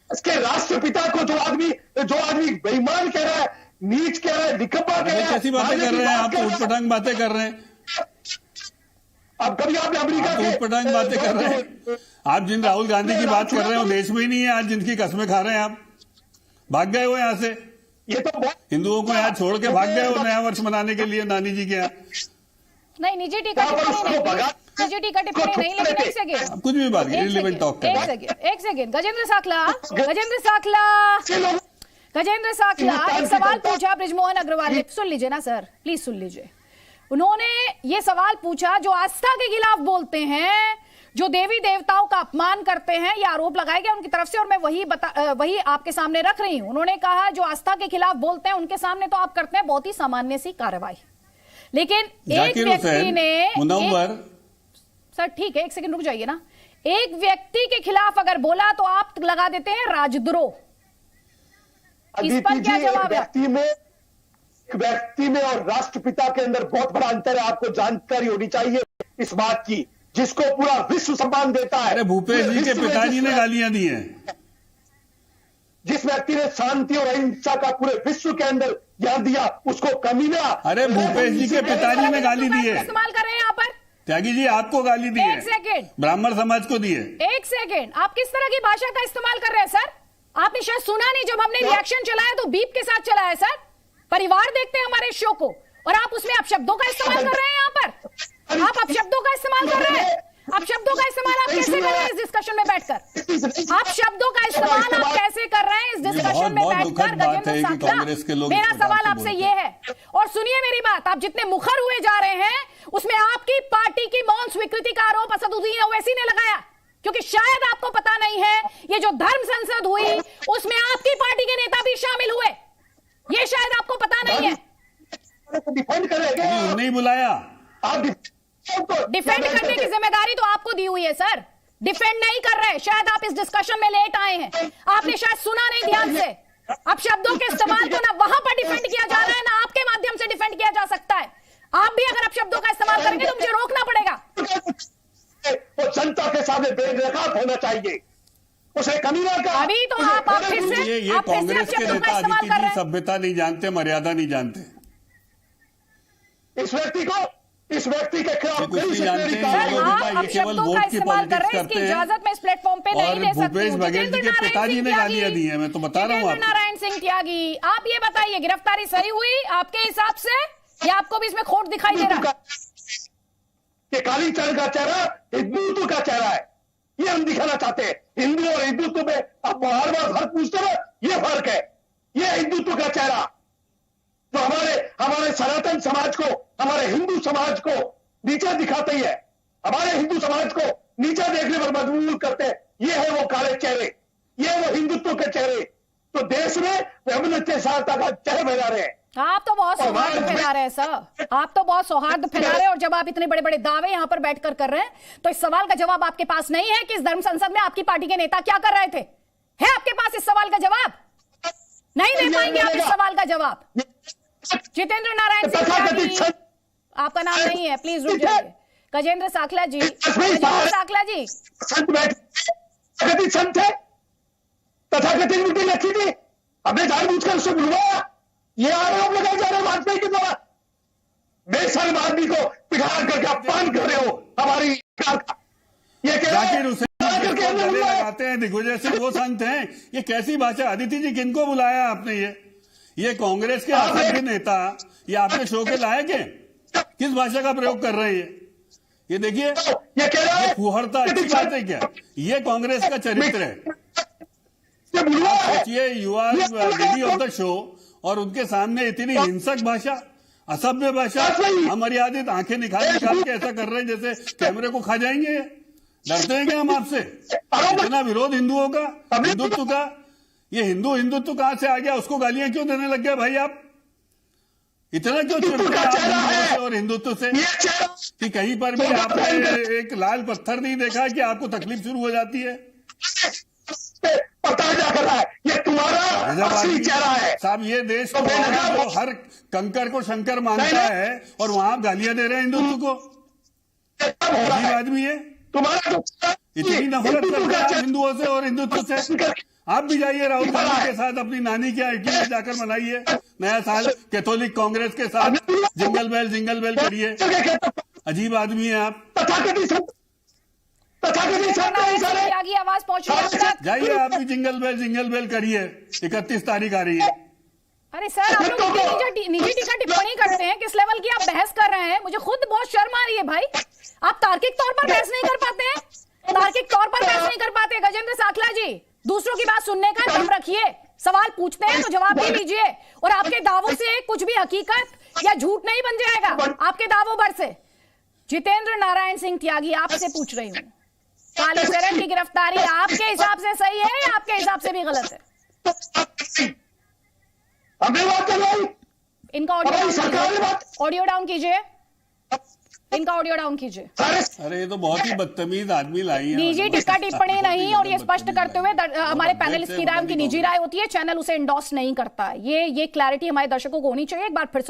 इसके राष्ट्रपिता को जो आदमी बेईमान कह रहा है, नीच कह रहा है, निकम्मा कह रहा है, कैसी बातें कर रहे हैं आप? उटपटांग बातें कर रहे हैं। अब कभी आपने अमेरिका के उटपटांग बातें कर रहे हैं। आप जिन राहुल गांधी की बात कर रहे हो देश में ही नहीं है आज, जिनकी कस्में खा रहे हैं आप। भाग गए हो यहाँ से, ये तो हिंदुओं को यहाँ छोड़ के भाग गए हो नया वर्ष मनाने के लिए नानी जी के यहाँ। नहीं, निजी टीका टिप्पणी नहीं, लेकिन एक सेकेंड, कुछ भी बात रिलेवेंट टॉक एक सेकेंड। गजेंद्र साखला एक सवाल पूछा बृजमोहन अग्रवाल ने, सुन लीजिए ना सर, प्लीज सुन लीजिए। उन्होंने ये सवाल पूछा, जो आस्था के खिलाफ बोलते हैं, जो देवी देवताओं का अपमान करते हैं, ये आरोप लगाया गया उनकी तरफ से, और मैं वही आपके सामने रख रही हूं। उन्होंने कहा जो आस्था के खिलाफ बोलते हैं उनके सामने तो आप करते हैं बहुत ही सामान्य सी कार्रवाई, लेकिन एक व्यक्ति ने सर ठीक है, एक सेकंड रुक जाइए ना, एक व्यक्ति के खिलाफ अगर बोला तो आप लगा देते हैं राजद्रोह। इस पर क्या जवाब है? व्यक्ति में और राष्ट्रपिता के अंदर बहुत बड़ा अंतर है, आपको जानकारी होनी चाहिए इस बात की, जिसको पूरा विश्व सम्मान देता है। अरे भूपेश जी के पिताजी ने गालियां दी हैं। जिस व्यक्ति ने शांति और अहिंसा का पूरे विश्व के अंदर ज्ञान दिया, उसको कमीना। अरे भूपेश जी के पिताजी ने गाली दी है। इस्तेमाल कर रहे हैं यहाँ पर त्यागी जी, आपको गाली दी है। एक सेकेंड, ब्राह्मण समाज को दी है। एक सेकेंड, आप किस तरह की भाषा का इस्तेमाल कर रहे हैं सर? आपने शायद सुना नहीं, जब हमने रिएक्शन चलाया तो बीप के साथ चलाया सर। परिवार देखते हैं हमारे शो को, और आप उसमें अपशब्दों का इस्तेमाल कर रहे हैं। यहाँ पर आप अपशब्दों का इस्तेमाल कर रहे हैं। अपशब्दों का इस्तेमाल आप कैसे कर रहे हैं इस डिस्कशन में बैठकर? आप शब्दों का इस्तेमाल आप कैसे कर रहे हैं इस डिस्कशन में बैठकर? गजेंद्र साखला, मेरा सवाल आपसे ये है, और सुनिए मेरी बात, आप जितने मुखर हुए जा रहे हैं उसमें आपकी पार्टी की मौन स्वीकृति का आरोप असदुद्दीन ओवैसी ने लगाया, क्योंकि शायद आपको पता नहीं है, ये जो धर्म संसद हुई उसमें आपकी पार्टी के नेता भी शामिल हुए, ये शायद आपको पता नहीं है। डिफेंड करेंगे, नहीं बुलाया। आप डिफेंड करने की जिम्मेदारी तो आपको दी हुई है सर, डिफेंड नहीं कर रहे। शायद आप इस डिस्कशन में लेट आए हैं, आपने शायद सुना नहीं ध्यान से। अब शब्दों के इस्तेमाल को ना वहां पर डिफेंड किया जा रहा है, ना आपके माध्यम से डिफेंड किया जा सकता है। आप भी अगर अब शब्दों का इस्तेमाल करेंगे तो मुझे रोकना पड़ेगा। वो जनता के सामने बेनकाब होना चाहिए, उसे कमी ना कर। अभी तो आप फिर से ये कांग्रेस के नेता अदिति जी सभ्यता नहीं जानते, मर्यादा नहीं जानते। इस व्यक्ति के खिलाफ ये केवल वोट की पॉलिटिक्स करते हैं। इजाजत में इस प्लेटफॉर्म पे नहीं दे सकती। भूपेश बघेल जी के पिताजी ने गालियां दी है, मैं तो बता रहा हूँ। नारायण सिंह त्यागी, आप ये बताइए, गिरफ्तारी सही हुई आपके हिसाब से, या आपको भी इसमें खोट दिखाई दे रहा है? ये कालीचरण का चेहरा हिंदुत्व का चेहरा है, ये हम दिखाना चाहते हैं। हिंदू और हिंदुत्व में आप बार बार फर्क पूछते हो, ये फर्क है। ये हिंदुत्व का चेहरा जो हमारे सनातन समाज को, हमारे हिंदू समाज को नीचा दिखाते ही है, हमारे हिंदू समाज को नीचा देखने पर मजबूर करते हैं। ये है वो काले चेहरे, ये है वो हिंदुत्व के चेहरे, तो देश में विभिन्नता का चेहरा फैला रहे हैं। आप तो बहुत सौहार्द फैला रहे हैं सर, आप तो बहुत सौहार्द फैला रहे हैं, और जब आप इतने बड़े बड़े दावे यहां पर बैठकर कर रहे हैं तो इस सवाल का जवाब आपके पास नहीं है कि इस धर्म संसद में आपकी पार्टी के नेता क्या कर रहे थे। है आपके पास इस सवाल का जवाब? नहीं दे पाएंगे आप इस सवाल का जवाब। जितेंद्र नारायण सिंह त्यागी, आपका नाम नहीं है, प्लीज रुक जाइए। गजेंद्र साखला जी, साखला जी संत है, तथाकथित मीटिंग रखी थी, हमने जानबूझकर उससे बुलवाया। ये आरोप लगाए जा रहे वाजपेयी के द्वारा, बेशर्म आदमी को पिघाड़ करके अपमान कर रहे हो हमारी सरकार। ये जाकिर हुसैन लगाते हैं दिग्विजय सिंह, वो संत हैं। ये कैसी भाषा? अदिति जी, किनको बुलाया आपने? ये कांग्रेस के असभ्य नेता ये आपके शो के लायक है? किस भाषा का प्रयोग कर रहे हैं ये देखिए, ये फुहरता अच्छी बात है क्या? ये कांग्रेस का चरित्र है। सोचिए, you are lady of the show और उनके सामने इतनी हिंसक भाषा, असभ्य भाषा, अमर्यादित आंखें निकाल के ऐसा कर रहे हैं जैसे कैमरे को खा जाएंगे। डरते हैं क्या हम आपसे? इतना विरोध हिंदुओं का, हिंदुत्व का। ये हिंदुत्व कहां से आ गया? उसको गालियां क्यों देने लग गए भाई आप? इतना क्यों चिढ़ते हैं आप हिंदुओं से और हिंदुत्व से कि कहीं पर भी आपने एक लाल पत्थर नहीं देखा कि आपको तकलीफ शुरू हो जाती है? पता क्या कर रहा है? ये तुम्हारा असली चेहरा है साहब। ये देश को हर कंकर को शंकर मानता है और वहां आप गालियां दे रहे हैं हिंदुत्व को। अजीब आदमी है। तुम्हारा इतनी नफरत करते हैं आप हिंदुओं से और हिंदुत्व से। आप भी जाइए राहुल गांधी के साथ अपनी नानी के इटली में जाकर मनाइए नया साल, कैथोलिक कांग्रेस के साथ जिंगल बेल करिए। अजीब आदमी है आप। त्यागी आवाज पहुंच रही है आप तक। जाइए आप भी जिंगल बेल करिए, 31 तारीख आ रही है। अरे सर, आप लोग निजी टीका टिप्पणी करते हैं, किस लेवल की आप बहस कर रहे हैं? मुझे खुद बहुत शर्म आ रही है भाई। आप तार्किक तौर पर बहस नहीं कर पाते हैं, तार्किक तौर पर बहस नहीं कर पाते। गजेंद्र साखला जी, दूसरों की बात सुनने का दम रखिए, सवाल पूछते हैं तो जवाब भी लीजिए, और आपके दावों से कुछ भी हकीकत या झूठ नहीं बन जाएगा आपके दावों पर से। जितेंद्र नारायण सिंह त्यागी, आपसे पूछ रही हूँ, कालीचरण की गिरफ्तारी आपके हिसाब से सही है या आपके हिसाब से भी गलत है? इनका ऑडियो डाउन कीजिए, इनका ऑडियो डाउन कीजिए। अरे ये तो बहुत ही बदतमीज आदमी लाई है। निजी टीका टिप्पणी नहीं, और ये स्पष्ट करते हुए हमारे पैनलिस्ट की राय उनकी निजी राय होती है, चैनल उसे इंडोर्स नहीं करता। ये क्लैरिटी हमारे दर्शकों को होनी चाहिए। एक बार फिर से